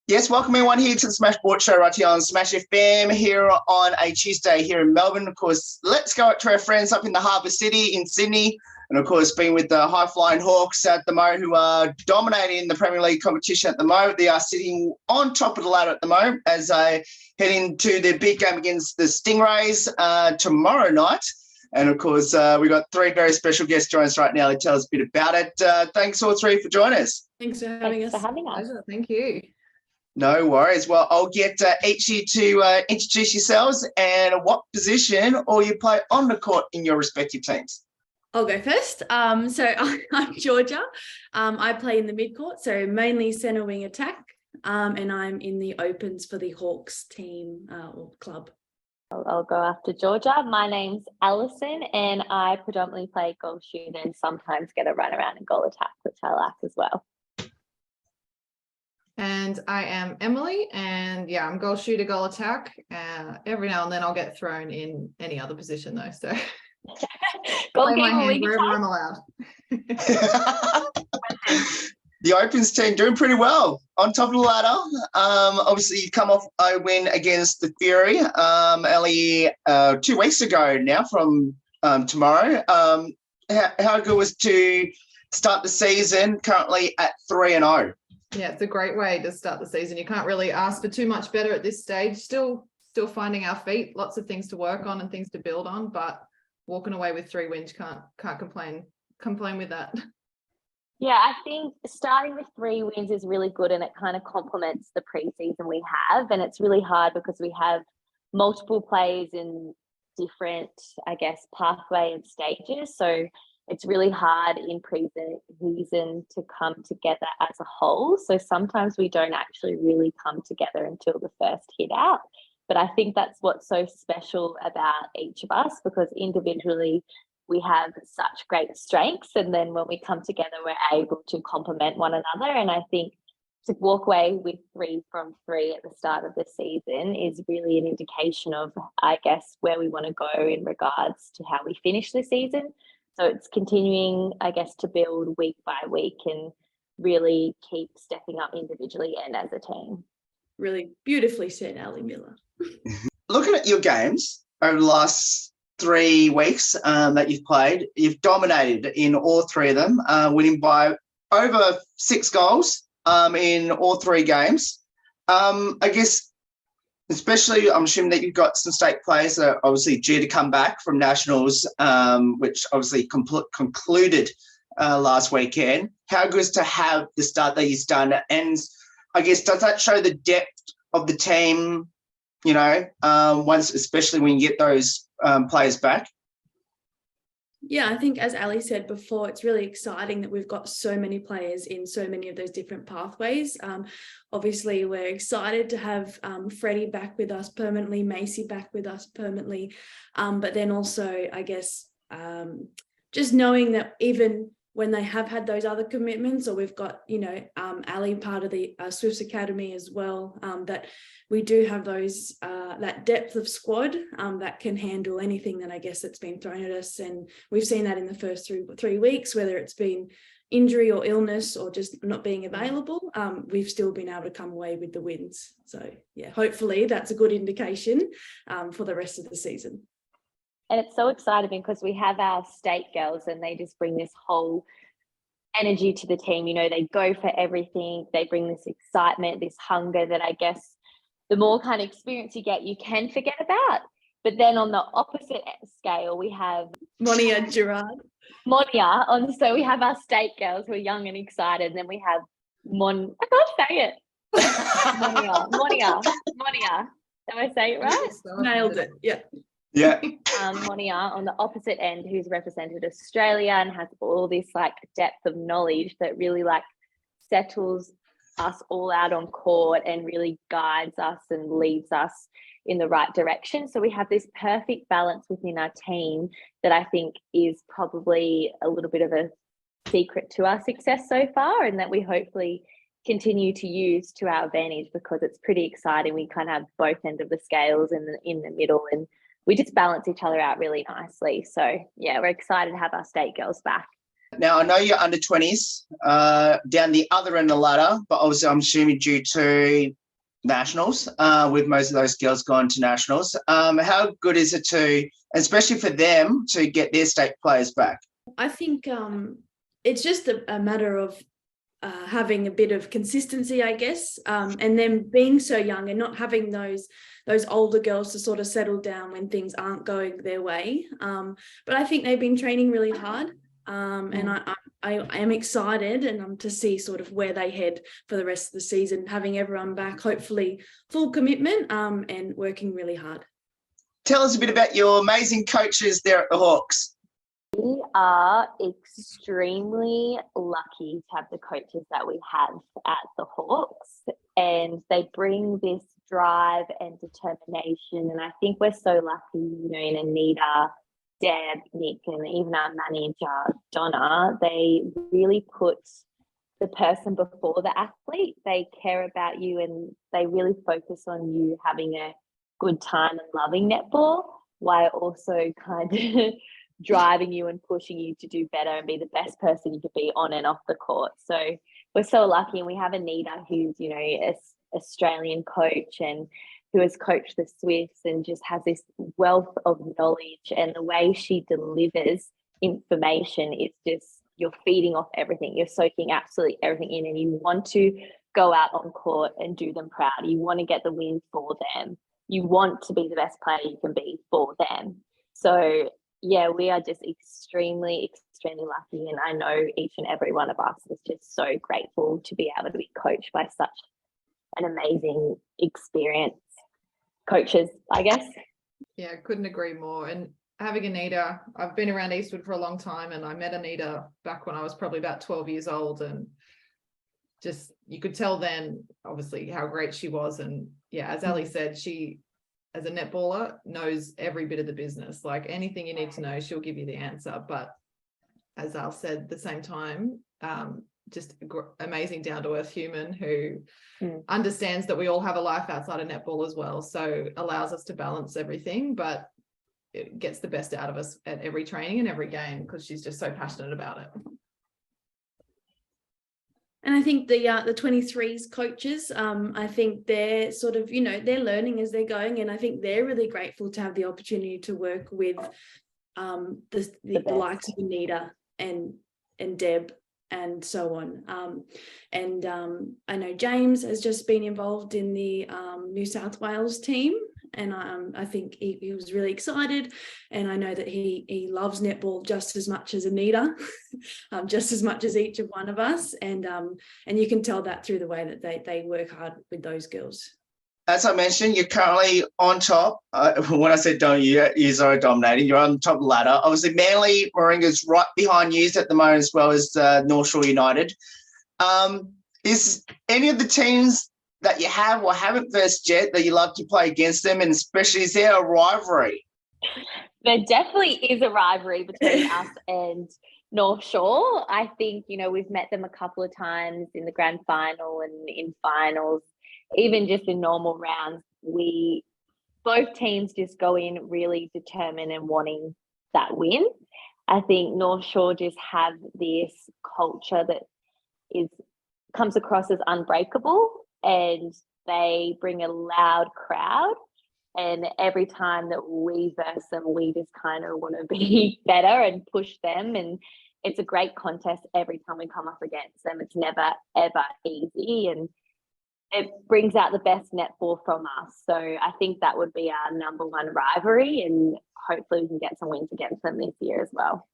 Yes, welcome everyone here to the Smash Sports Show right here on Smash FM here on a Tuesday here in Melbourne. Of course, let's go out to our friends up in the Harbour City in Sydney. And of course, being with the high-flying Hawks at the moment who are dominating the Premier League competition at the moment. They are sitting on top of the ladder at the moment as they head into their big game against the Stingrays tomorrow night. And of course, we've got three very special guests joining us right now to tell us a bit about it. Thanks all three for joining us. Thanks for having us. Pleasure. Thank you. No worries. Well, I'll get each of you to introduce yourselves and what position or you play on the court in your respective teams. I'll go first. So I'm Georgia. I play in the mid-court, so mainly centre wing attack, and I'm in the opens for the Hawks team or club. I'll go after Georgia. My name's Alison and I predominantly play goal shoot and sometimes get a run around and goal attack, which I like as well. And I am Emily, and yeah, I'm goal shooter, goal attack. Every now and then I'll get thrown in any other position though, so play my hand wherever I'm allowed. The Opens team doing pretty well on top of the ladder. Obviously, you come off a win against the Fury only 2 weeks ago now from tomorrow. How good was to start the season currently at 3-0? Yeah, it's a great way to start the season. You can't really ask for too much better at this stage. Still finding our feet, lots of things to work on and things to build on, but walking away with 3 wins, can't complain with that. Yeah, I think starting with 3 wins is really good and it kind of complements the preseason we have. And it's really hard because we have multiple players in different, I guess, pathway and stages. So it's really hard in pre-season to come together as a whole. So sometimes we don't actually really come together until the first hit out. But I think that's what's so special about each of us, because individually we have such great strengths. And then when we come together, we're able to complement one another. And I think to walk away with 3 from 3 at the start of the season is really an indication of, I guess, where we want to go in regards to how we finish the season. So it's continuing, I guess, to build week by week and really keep stepping up individually and as a team. Really beautifully said, Ali Miller. Looking at your games over the last 3 weeks that you've played, you've dominated in all 3 of them, winning by over 6 goals in all 3 games. I guess, especially, I'm assuming that you've got some state players that are obviously due to come back from nationals, which obviously concluded last weekend. How good is to have the start that you've done? And I guess, does that show the depth of the team, once, especially when you get those players back? Yeah, I think as Ali said before, it's really exciting that we've got so many players in so many of those different pathways. Obviously, we're excited to have Freddie back with us permanently, Macy back with us permanently. But then also, I guess, just knowing that even when they have had those other commitments, or we've got, Ali part of the Swifts Academy as well, that we do have those, that depth of squad that can handle anything that I guess that's been thrown at us. And we've seen that in the first 3 weeks, whether it's been injury or illness or just not being available, we've still been able to come away with the wins. So yeah, hopefully that's a good indication for the rest of the season. And it's so exciting because we have our state girls and they just bring this whole energy to the team. They go for everything. They bring this excitement, this hunger that I guess the more kind of experience you get, you can forget about. But then on the opposite scale, we have Monia Gerard. So we have our state girls who are young and excited. And then we have I can't say it. Monia. Am I saying it right? Nailed it. Yeah. Yeah. Monia on the opposite end, who's represented Australia and has all this depth of knowledge that really settles us all out on court and really guides us and leads us in the right direction. So we have this perfect balance within our team that I think is probably a little bit of a secret to our success so far, and that we hopefully continue to use to our advantage, because it's pretty exciting. We kind of have both ends of the scales in the middle, and we just balance each other out really nicely. So yeah, we're excited to have our state girls back. Now, I know you're under 20s, down the other end of the ladder, but obviously I'm assuming due to nationals, with most of those girls going to nationals. How good is it to, especially for them, to get their state players back? I think it's just a matter of having a bit of consistency, I guess, and then being so young and not having those older girls to sort of settle down when things aren't going their way. But I think they've been training really hard, and I am excited and to see sort of where they head for the rest of the season, having everyone back, hopefully full commitment, and working really hard. Tell us a bit about your amazing coaches there at the Hawks. We are extremely lucky to have the coaches that we have at the Hawks, and they bring this drive and determination. And I think we're so lucky, you know, in Anita, Deb, Nick, and even our manager, Donna. They really put the person before the athlete. They care about you and they really focus on you having a good time and loving netball, while also kind of driving you and pushing you to do better and be the best person you could be on and off the court. So we're so lucky, and we have Anita, who's, you know, an Australian coach and who has coached the Swifts and just has this wealth of knowledge, and the way she delivers information, it's just, you're feeding off everything. You're soaking absolutely everything in, and you want to go out on court and do them proud. You want to get the win for them. You want to be the best player you can be for them. So yeah, we are just extremely lucky, and I know each and every one of us is just so grateful to be able to be coached by such an amazing, experienced coaches, I guess. Yeah, couldn't agree more. And having Anita, I've been around Eastwood for a long time, and I met Anita back when I was probably about 12 years old, and just, you could tell then obviously how great she was. And yeah, as Ali said, she, as a netballer, knows every bit of the business. Like anything you need to know, she'll give you the answer. But as Al said, at the same time, just amazing down-to-earth human who understands that we all have a life outside of netball as well. So allows us to balance everything, but it gets the best out of us at every training and every game because she's just so passionate about it. And I think the 23s coaches, I think they're sort of, you know, they're learning as they're going, and I think they're really grateful to have the opportunity to work with the likes of Anita and Deb and so on. I know James has just been involved in the New South Wales team, and I think he was really excited, and I know that he loves netball just as much as Anita, just as much as each of one of us, and you can tell that through the way that they work hard with those girls. As I mentioned, you're currently on top. When I said don't, you're dominating. You're on top of the ladder. Obviously, Manly Warringah's right behind you at the moment, as well as North Shore United. Is any of the teams that you have or haven't versed yet that you love to play against them, and especially, is there a rivalry? There definitely is a rivalry between us and North Shore. I think, you know, we've met them a couple of times in the grand final and in finals. Even just in normal rounds, both teams just go in really determined and wanting that win. I think North Shore just have this culture that comes across as unbreakable, and they bring a loud crowd. And every time that we verse them, we just kind of want to be better and push them. And it's a great contest every time we come up against them. It's never, ever easy. And it brings out the best netball from us. So I think that would be our number one rivalry, and hopefully we can get some wins against them this year as well.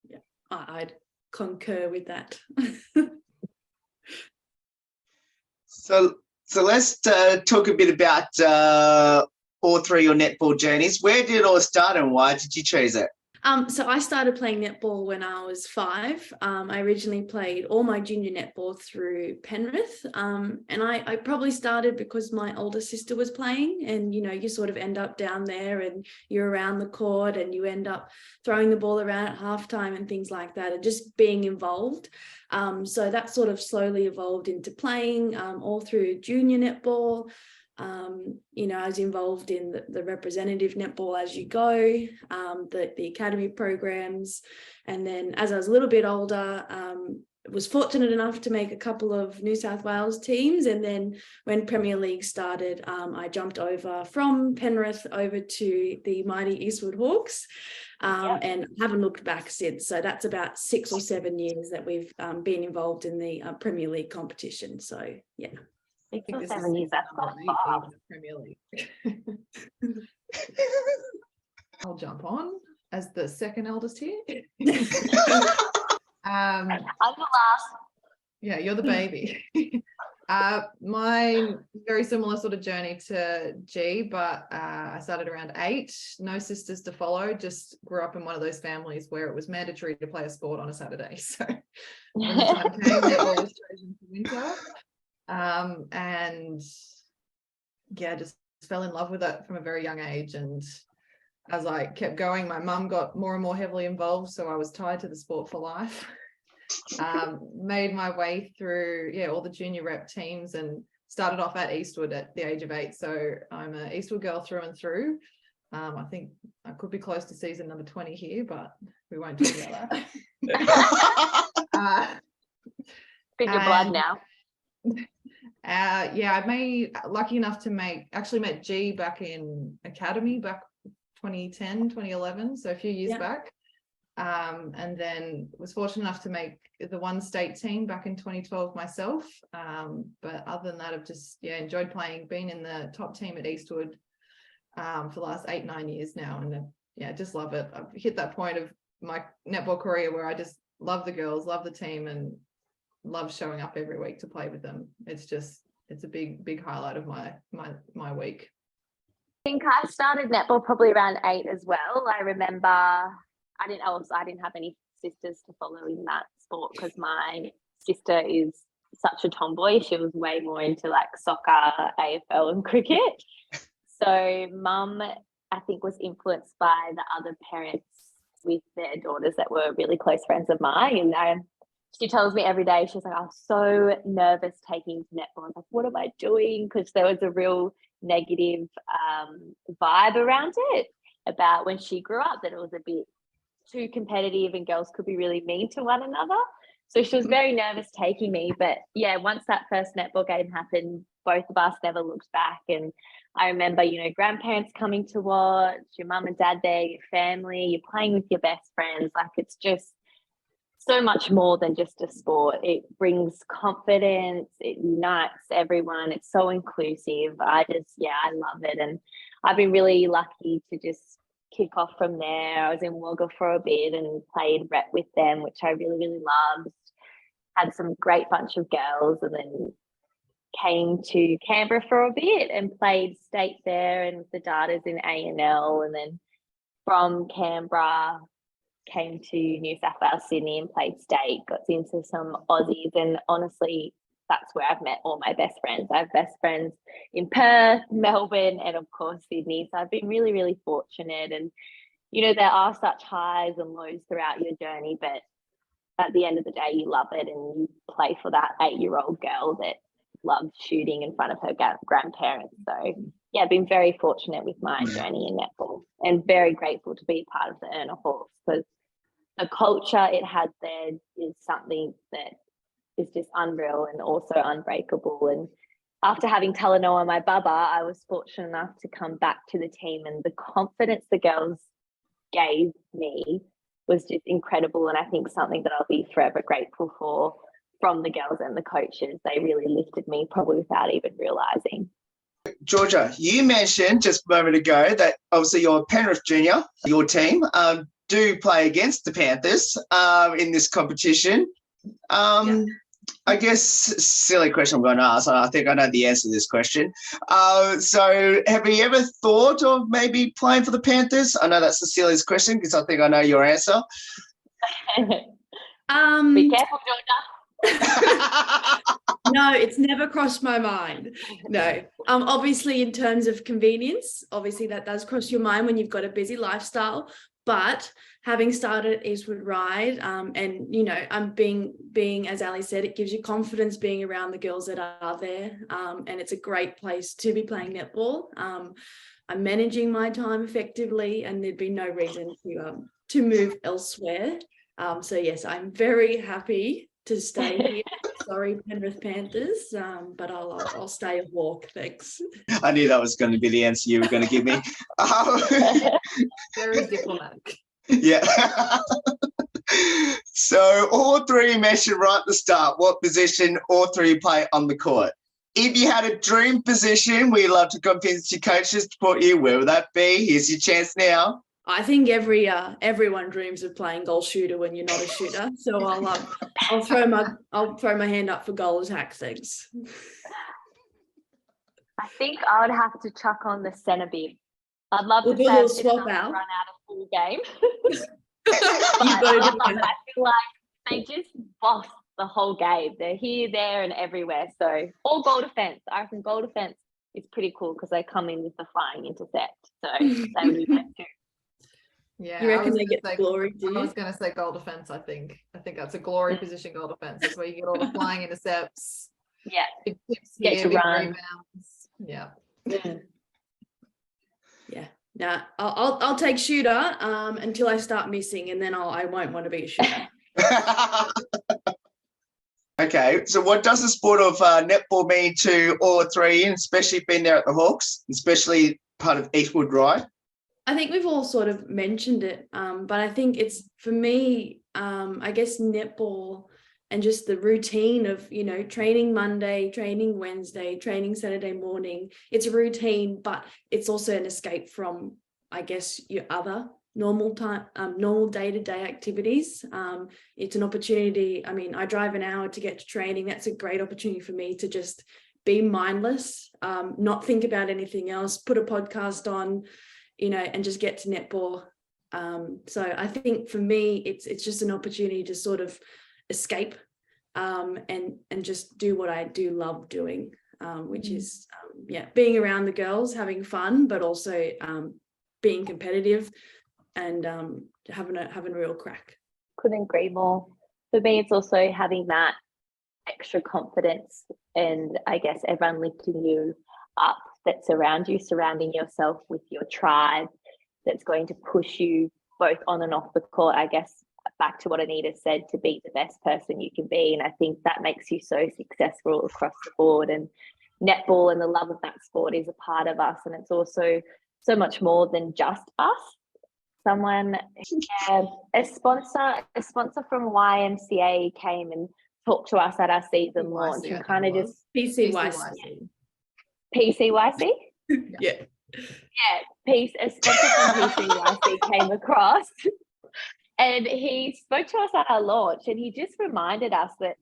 Yeah, I'd concur with that. So let's talk a bit about all three of your netball journeys. Where did it all start, and why did you choose it? So I started playing netball when I was 5. I originally played all my junior netball through Penrith, and I probably started because my older sister was playing, and you know, you sort of end up down there and you're around the court and you end up throwing the ball around at halftime and things like that, and just being involved. So that sort of slowly evolved into playing all through junior netball. I was involved in the representative netball as you go, the academy programs. And then as I was a little bit older, was fortunate enough to make a couple of New South Wales teams. And then when Premier League started, I jumped over from Penrith over to the mighty Eastwood Hawks, and haven't looked back since. So that's about 6 or 7 years that we've been involved in the Premier League competition. So, yeah. 6 or 7 years, that's quite far. Premier League. I'll jump on as the second eldest here. I'm the last. Yeah, you're the baby. My very similar sort of journey to G, but I started around 8, no sisters to follow, just grew up in one of those families where it was mandatory to play a sport on a Saturday. So when the time came, netball was chosen for winter. And yeah, just fell in love with it from a very young age. And as I kept going, my mum got more and more heavily involved, so I was tied to the sport for life. Made my way through all the junior rep teams and started off at Eastwood at the age of 8. So I'm an Eastwood girl through and through. I think I could be close to season number 20 here, but we won't talk about that. Bit your blood now. I lucky enough to actually met G back in academy back 2010, 2011, so a few years back. And then was fortunate enough to make the one state team back in 2012 myself. But other than that, I've just enjoyed playing, been in the top team at Eastwood for the last 8-9 years now, and just love it. I've hit that point of my netball career where I just love the girls, love the team, and love showing up every week to play with them. It's a big highlight of my week. I think I started netball probably around 8 as well. I remember I didn't have any sisters to follow in that sport because my sister is such a tomboy. She was way more into like soccer, AFL and cricket. So mum, I think, was influenced by the other parents with their daughters that were really close friends of mine. And she tells me every day, she's like, I was so nervous taking to netball. I was like, what am I doing? Because there was a real negative vibe around it about when she grew up, that it was a bit too competitive and girls could be really mean to one another. So she was very nervous taking me. But once that first netball game happened, both of us never looked back. And I remember, grandparents coming to watch, your mum and dad there, your family, you're playing with your best friends. Like, it's just so much more than just a sport. It brings confidence, it unites everyone, it's so inclusive. I love it. And I've been really lucky to just kick off from there. I was in Wagga for a bit and played rep with them, which I really, really loved. Had some great bunch of girls, and then came to Canberra for a bit and played state there and with the Darters in A&L. And then from Canberra, came to New South Wales, Sydney, and played state, got into some Aussies, and honestly, that's where I've met all my best friends. I have best friends in Perth, Melbourne, and of course Sydney. So I've been really, really fortunate. And, there are such highs and lows throughout your journey, but at the end of the day, you love it, and you play for that 8-year-old girl that loves shooting in front of her grandparents. So I've been very fortunate with my journey in netball, and very grateful to be part of the ERNA Hawks, because the culture it has there is something that is just unreal and also unbreakable. And after having Talanoa, my baba, I was fortunate enough to come back to the team, and the confidence the girls gave me was just incredible. And I think something that I'll be forever grateful for from the girls and the coaches. They really lifted me, probably without even realising. Georgia, you mentioned just a moment ago that obviously you're Penrith Junior, your team do play against the Panthers in this competition. I guess silly question I'm going to ask. I think I know the answer to this question. So have you ever thought of maybe playing for the Panthers? I know that's the silliest question because I think I know your answer. Be careful, Georgia. No, it's never crossed my mind. No. Obviously, in terms of convenience, obviously that does cross your mind when you've got a busy lifestyle. But having started at Eastwood Ride, and I'm being as Ali said, it gives you confidence being around the girls that are there, and it's a great place to be playing netball. I'm managing my time effectively, and there'd be no reason to move elsewhere. So yes, I'm very happy to stay here. Sorry, Penrith Panthers, but I'll stay a Hawk. Thanks. I knew that was going to be the answer you were going to give me. Very diplomatic. Yeah. So all three mentioned right at the start what position all three play on the court. If you had a dream position where you love to convince your coaches to put you, where would that be? Here's your chance now. I think everyone dreams of playing goal shooter when you're not a shooter. So I'll throw my hand up for goal attack. Thanks. I think I would have to chuck on the centre bib. I'd love We'll to do a say little it swap doesn't out. run out of full game. You've got to do I that. feel like they just boss the whole game. They're here, there, and everywhere. So all goal defence. I reckon goal defence is pretty cool because they come in with the flying intercept. So they would do that too. Yeah, You reckon they get glory, do I you? was going to say goal defense. I think that's a glory position. Goal defense. That's where you get all the flying intercepts. Yeah, Big tips Get here, to big run. rebounds. Yeah. Yeah. Now I'll take shooter until I start missing, and then I won't want to be a shooter. Okay, so what does the sport of netball mean to all three, and especially being there at the Hawks, especially part of Eastwood Ride? I think we've all sort of mentioned it, but I think it's, for me, I guess netball and just the routine of, training Monday, training Wednesday, training Saturday morning. It's a routine, but it's also an escape from, I guess, your other normal day-to-day activities. It's an opportunity. I mean, I drive an hour to get to training. That's a great opportunity for me to just be mindless, not think about anything else, put a podcast on, and just get to netball. So I think for me, it's just an opportunity to sort of escape and just do what I do love doing, which is being around the girls, having fun, but also being competitive and having a real crack. Couldn't agree more. For me, it's also having that extra confidence, and I guess everyone lifting you up that's around you, surrounding yourself with your tribe that's going to push you both on and off the court. I guess back to what Anita said, to be the best person you can be. And I think that makes you so successful across the board. And netball and the love of that sport is a part of us. And it's also so much more than just us. A sponsor from YMCA came and talked to us at our season launch and kind of just PCYC. PCYC? Yeah. A sponsor from PCYC came across and he spoke to us at our launch, and he just reminded us that,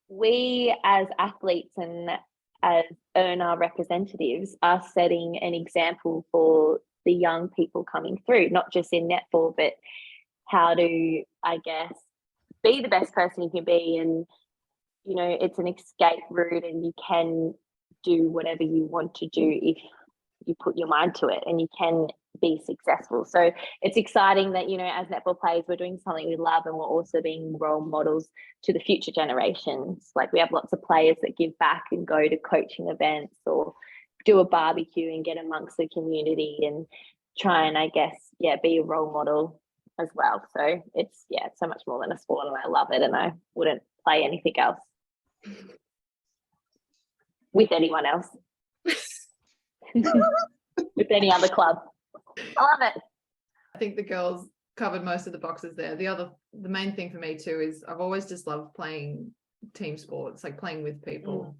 we as athletes and as ERNA representatives are setting an example for the young people coming through, not just in netball, but how to, I guess, be the best person you can be. And, it's an escape route, and you can do whatever you want to do if you put your mind to it, and you can be successful. So it's exciting that, as netball players, we're doing something we love, and we're also being role models to the future generations. Like, we have lots of players that give back and go to coaching events or do a barbecue and get amongst the community and try and, I guess, be a role model as well. So it's so much more than a sport, and I love it, and I wouldn't play anything else with anyone else. With any other club. I love it. I think the girls covered most of the boxes there. The main thing for me too is I've always just loved playing team sports, like playing with people.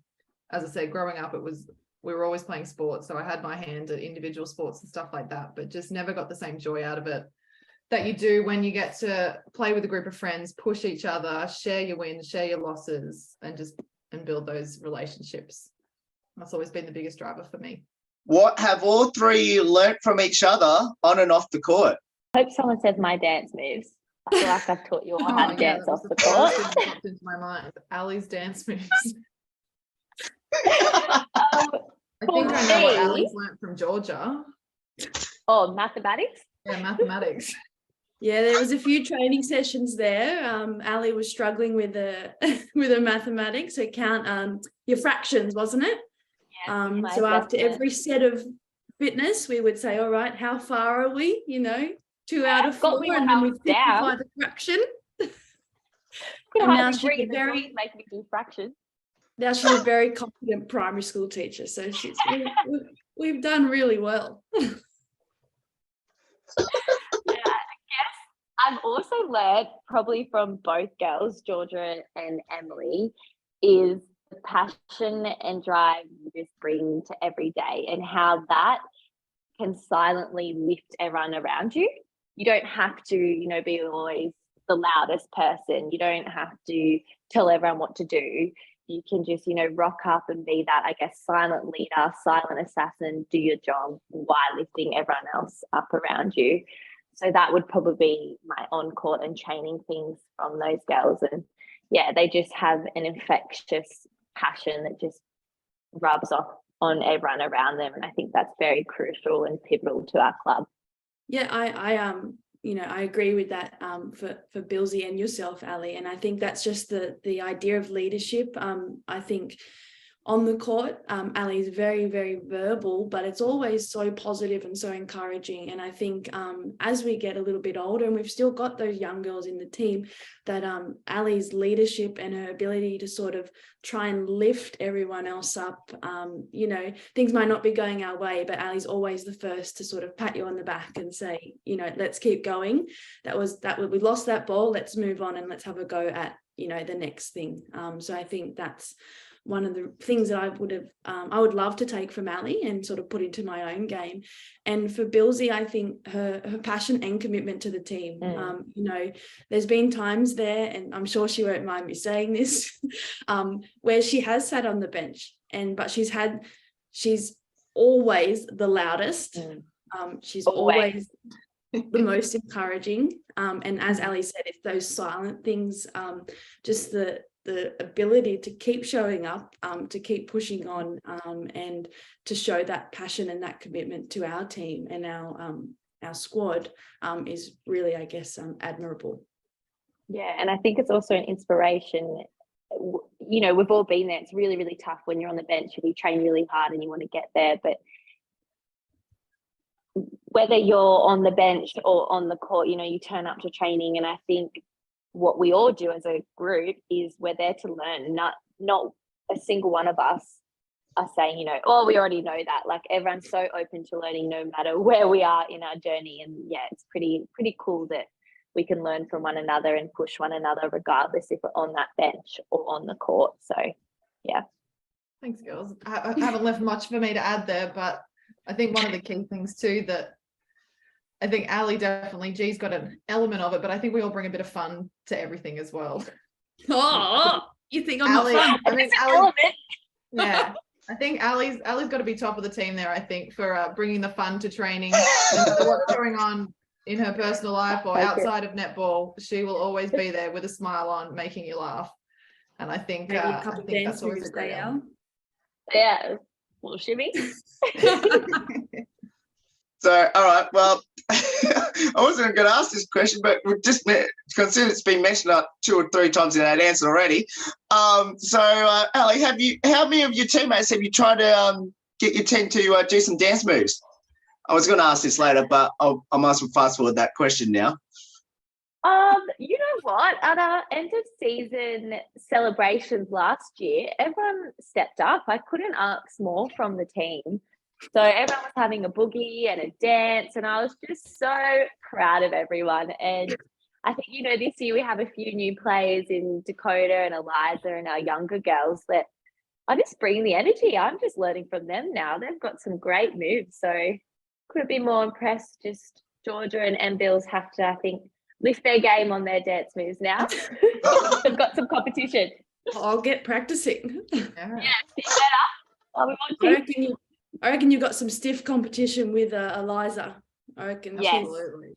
As I said, growing up, we were always playing sports, so I had my hand at individual sports and stuff like that, but just never got the same joy out of it that you do when you get to play with a group of friends, push each other, share your wins, share your losses, and build those relationships. That's always been the biggest driver for me. What have all three learnt from each other on and off the court? I hope someone says my dance moves. I feel like I've taught you all how to dance off the court. First thing that popped into my mind, Ali's dance moves. I think I know what Ali's learnt from Georgia. Oh, mathematics? Yeah, mathematics. Yeah, there was a few training sessions there. Ali was struggling with the with her mathematics. So count your fractions, wasn't it? My So after assessment. every set of fitness, we would say, all right, how far are we? 2 out of 4, got me all and then we helped down. simplify the fraction. Could And now hardly she's breathe. a Very making me do fractions. now she's a very confident primary school teacher. So we've done really well. I've also learned probably from both girls, Georgia and Emily, is the passion and drive you just bring to every day and how that can silently lift everyone around you. You don't have to, be always the loudest person. You don't have to tell everyone what to do. You can just, rock up and be that, I guess, silent leader, silent assassin, do your job while lifting everyone else up around you. So that would probably be my on-court and training things from those girls. And yeah, they just have an infectious passion that just rubs off on everyone around them. And I think that's very crucial and pivotal to our club. Yeah, I agree with that for Billsy and yourself, Ali. And I think that's just the idea of leadership. I think on the court, Ali is very, very verbal, but it's always so positive and so encouraging. And I think as we get a little bit older, and we've still got those young girls in the team, that Ali's leadership and her ability to sort of try and lift everyone else up, things might not be going our way, but Ali's always the first to sort of pat you on the back and say, let's keep going. We lost that ball, let's move on and let's have a go at, the next thing. So I think that's one of the things that I would love to take from Ali and sort of put into my own game. And for Billsy, I think her passion and commitment to the team. There's been times there, and I'm sure she won't mind me saying this, where she has sat on the bench, but she's always the loudest. She's always the most encouraging. And as Ali said, it's those silent things, just the ability to keep showing up, to keep pushing on, and to show that passion and that commitment to our team and our squad is really, I guess, admirable. Yeah, and I think it's also an inspiration. We've all been there. It's really, really tough when you're on the bench and you train really hard and you want to get there. But whether you're on the bench or on the court, you turn up to training, and I think what we all do as a group is we're there to learn. Not a single one of us are saying, we already know that. Like, everyone's so open to learning no matter where we are in our journey. And yeah, it's pretty cool that we can learn from one another and push one another regardless if we're on that bench or on the court. So yeah. Thanks, girls. I haven't left much for me to add there, but I think one of the key things too that I think Ali definitely, G's got an element of it, but I think we all bring a bit of fun to everything as well. Oh, you think I'm Ali, not fun? I mean, Ali, yeah, I think Ali's got to be top of the team there, I think, for bringing the fun to training. No matter what's going on in her personal life or outside of netball, she will always be there with a smile on, making you laugh. And I think, that's always a great element. Yeah, well, shimmy. So, all right, well, I wasn't going to ask this question, but we've just considered it's been mentioned 2 or 3 times in that answer already. So, Ali, how many of your teammates have you tried to get your team to do some dance moves? I was going to ask this later, but I might as well fast forward that question now. You know what? At our end of season celebrations last year, everyone stepped up. I couldn't ask more from the team. So everyone was having a boogie and a dance, and I was just so proud of everyone. And I think, this year we have a few new players in Dakota and Eliza and our younger girls that I just bring the energy. I'm just learning from them now. They've got some great moves. So couldn't be more impressed. Just Georgia and Bills have to, I think, lift their game on their dance moves now. They've got some competition. I'll get practicing. Yeah, see better. I reckon you got some stiff competition with Eliza. I reckon. Yes. Absolutely.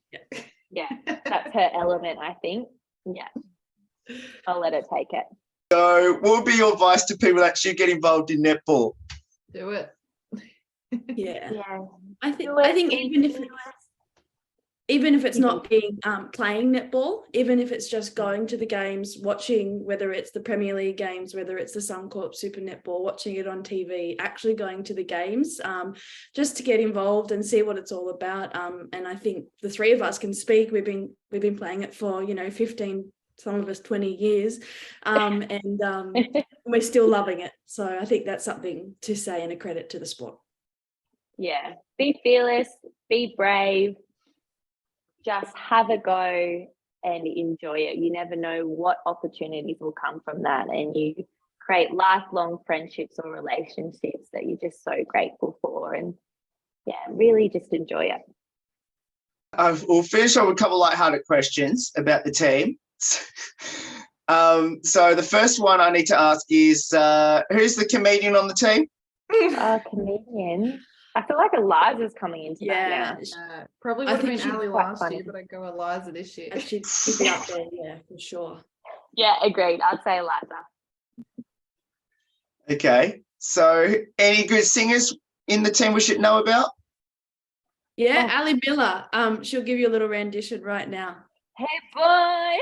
Yeah, that's her element, I think. Yeah, I'll let her take it. So what would be your advice to people that should get involved in netball? Do it. Yeah. Yeah. I think even if even if it's not being playing netball, even if it's just going to the games, watching, whether it's the Premier League games, whether it's the Suncorp Super Netball, watching it on TV, actually going to the games, just to get involved and see what it's all about. And I think the three of us can speak. We've been playing it for 15, some of us 20 years, and we're still loving it. So I think that's something to say and a credit to the sport. Yeah, be fearless, be brave. Just have a go and enjoy it. You never know what opportunities will come from that, and you create lifelong friendships or relationships that you're just so grateful for. And yeah, really just enjoy it. We'll finish off with a couple of lighthearted questions about the team. So the first one I need to ask is, who's the comedian on the team? Comedian. I feel like Eliza's coming into that now. Probably would have been she's Ali quite last funny. year, but I go Eliza this year. And she'd be up there, yeah, for sure. Yeah, agreed. I'd say Eliza. Okay. So any good singers in the team we should know about? Yeah, Ali Miller. She'll give you a little rendition right now. Hey, boy.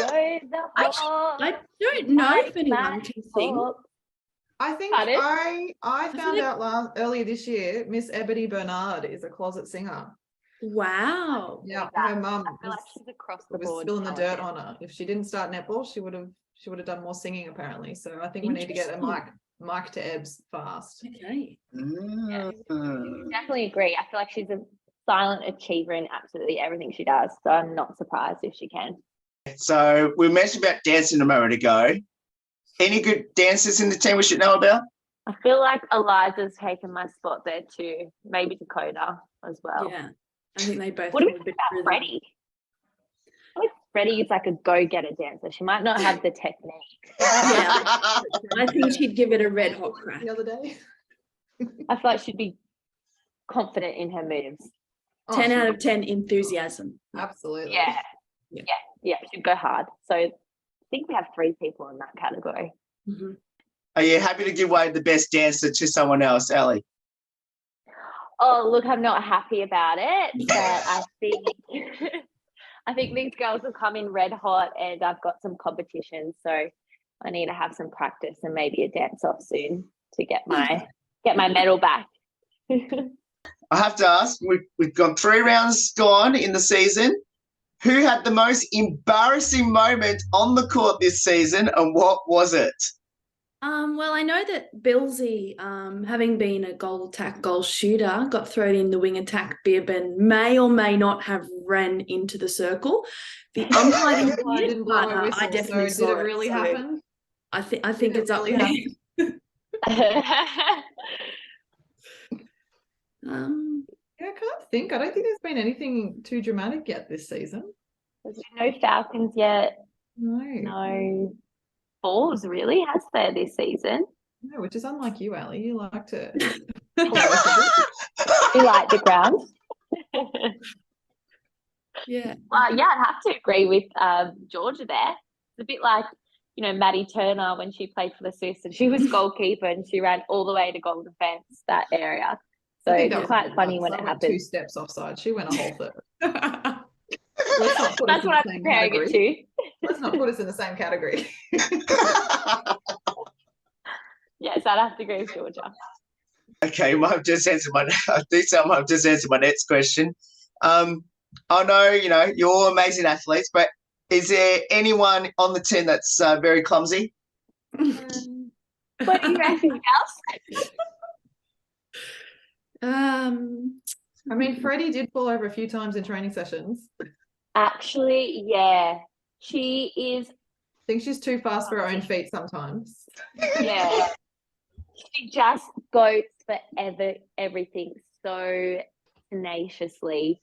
I don't know if anyone can sing. I think Pardon? I found out earlier this year, Miss Ebony Bernard is a closet singer. Wow. Yeah, her mum I feel like she's across the was board. spilling the dirt on her. If she didn't start netball, she would have done more singing apparently. So I think we need to get a mic to Ebbs fast. Okay. Definitely agree. I feel like she's a silent achiever in absolutely everything she does. So I'm not surprised if she can. So we mentioned about dancing a moment ago. Any good dancers in the team we should know about? I feel like Eliza's taken my spot there too. Maybe Dakota as well. Yeah. I think they both. What do we have a think bit about rhythm. Freddie? I think Freddie is like a go-getter dancer. She might not have the technique. Yeah. I think she'd give it a red hot crack. The other day. I feel like she'd be confident in her moves. 10 out of 10 enthusiasm. Absolutely. Yeah, she'd go hard. So I think we have 3 people in that category. Mm-hmm. Are you happy to give away the best dancer to someone else, Ali? Oh, look, I'm not happy about it, but I think I think these girls will come in red hot, and I've got some competition, so I need to have some practice and maybe a dance off soon to get my medal back. I have to ask, we've got 3 rounds gone in the season. Who had the most embarrassing moment on the court this season, and what was it? Well, I know that Billsy, having been a goal shooter, got thrown in the wing attack bib and may or may not have ran into the circle. The umpire didn't blow a whistle, I definitely saw did it really happen? I think it's up really there. Yeah, I can't think. I don't think there's been anything too dramatic yet this season. There's been no Falcons yet. No balls really, has there, this season? No, which is unlike you, Ali. You like to You like the ground. Yeah. Well, yeah, I'd have to agree with Georgia there. It's a bit like, Maddie Turner when she played for the Swifts, and she was goalkeeper and she ran all the way to goal defence, that area. So it's quite funny when it happens. 2 steps offside. She went a whole third. That's what I'm comparing it to. Let's not put us in the same category. Yes, I'd have to agree with Georgia. Okay, I might have just answered my next question. I know, you're all amazing athletes, but is there anyone on the team that's very clumsy? What do you reckon, else? I mean, Freddie did fall over a few times in training sessions. Actually, yeah. She is. I think she's too fast for her own feet sometimes. Yeah. She just goes for everything so tenaciously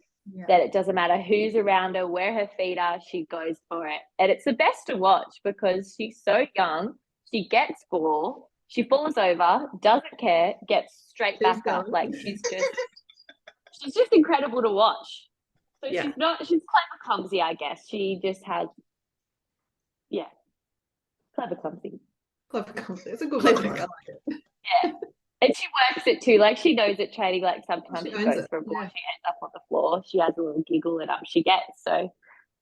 that it doesn't matter who's around her, where her feet are, she goes for it. And it's the best to watch because she's so young. She gets ball, she falls over, doesn't care, gets straight back up. Like she's just incredible to watch. So she's clever clumsy, I guess. She just has, clever clumsy. Clever clumsy. It's a good word. I like it. Yeah. And she works it too. Like she knows at training, like sometimes She she owns goes it, for a ball, yeah. she ends up on the floor. She has a little giggle and up she gets. So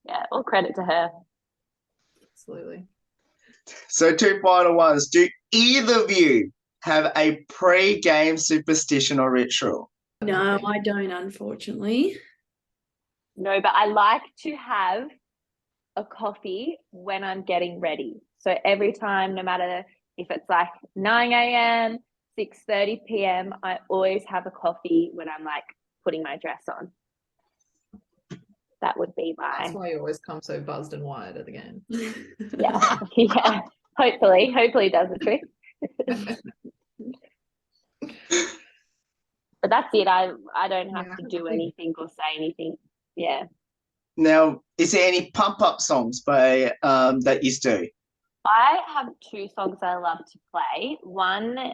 yeah, all credit to her. Absolutely. So 2 final ones. Do either of you have a pre-game superstition or ritual? No, I don't, unfortunately. No, but I like to have a coffee when I'm getting ready. So every time, no matter if it's like 9 a.m., 6:30 p.m., I always have a coffee when I'm like putting my dress on. That would be That's my, why you always come so buzzed and wired at the game. yeah, yeah. Hopefully it does the trick. But that's it. I don't have Yeah, to I do think- anything or say anything. Yeah. Now, is there any pump-up songs by that you do? I have 2 songs I love to play. One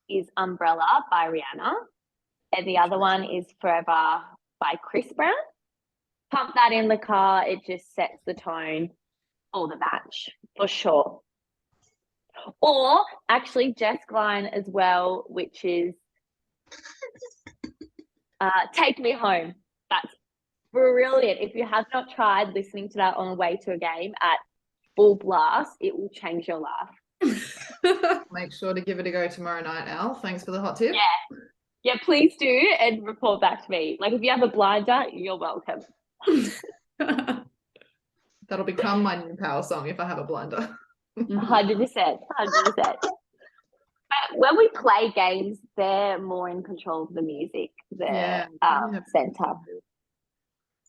is Umbrella by Rihanna, and the other one is Forever by Chris Brown. Pump that in the car, it just sets the tone for the match, for sure. Or actually Jess Glynne as well, which is Take Me Home. That's brilliant. If you have not tried listening to that on the way to a game at full blast, it will change your life. Make sure to give it a go tomorrow night, Al. Thanks for the hot tip. Yeah, please do and report back to me. Like if you have a blinder, you're welcome. That'll become my new power song if I have a blinder. 100%. But when we play games, they're more in control of the music, the center.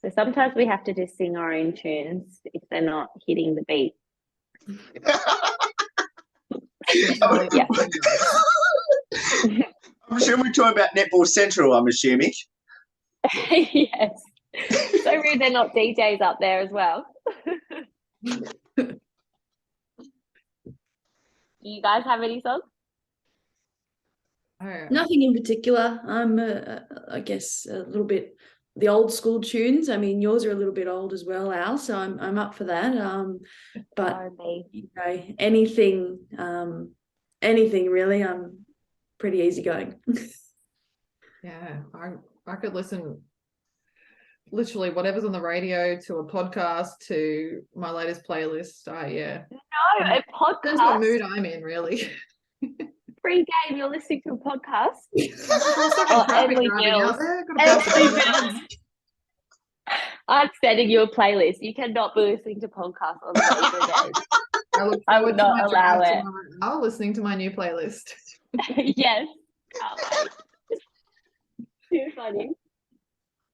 So sometimes we have to just sing our own tunes if they're not hitting the beat. Yeah. I'm assuming we're talking about Netball Central, I'm assuming. Yes. So rude they're not DJs up there as well. Do you guys have any songs? Oh, Nothing in particular. I'm, I guess, a little bit the old school tunes. I mean, yours are a little bit old as well, Al. So I'm up for that. But you know, anything really. I'm pretty easygoing. yeah. I could listen literally whatever's on the radio to a podcast to my latest playlist. Yeah. No, a Depends what podcast. mood I'm in, really. Pre-game, you're listening to a podcast. Emily I'm sending you a playlist. You cannot be listening to podcasts on the radio. I would not allow it. I'm listening to my new playlist. Yes. Too funny.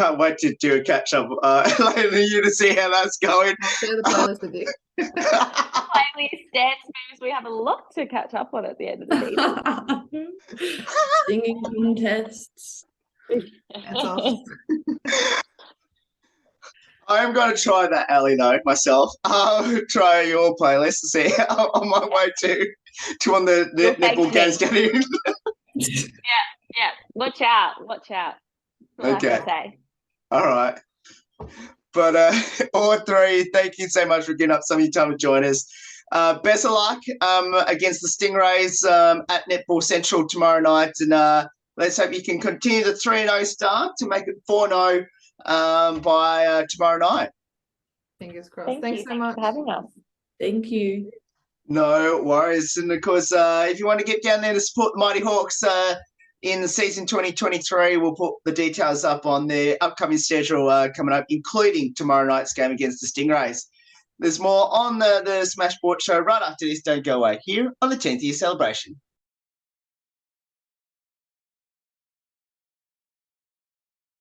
Can't wait to do a catch-up later in the year to see how that's going. I'll share the playlist with you. Playlist, dance moves. We have a lot to catch up on at the end of the season. Singing contests. That's awesome. I'm going to try that, Ali, though, myself. I'll try your playlist to see how on my way to when the netball games get in. Yeah. Watch out. Like Okay. I say. All right. But all three, thank you so much for getting up some of your time to join us. Best of luck against the Stingrays at Netball Central tomorrow night. And let's hope you can continue the 3-0 start to make it 4-0 by tomorrow night. Fingers crossed. Thanks so much for having us. Thank you. No worries. And of course, if you want to get down there to support the Mighty Hawks in the season 2023, we'll put the details up on the upcoming schedule coming up, including tomorrow night's game against the Stingrays. There's more on the Smash Sport show right after this. Don't go away here on the 10th year celebration.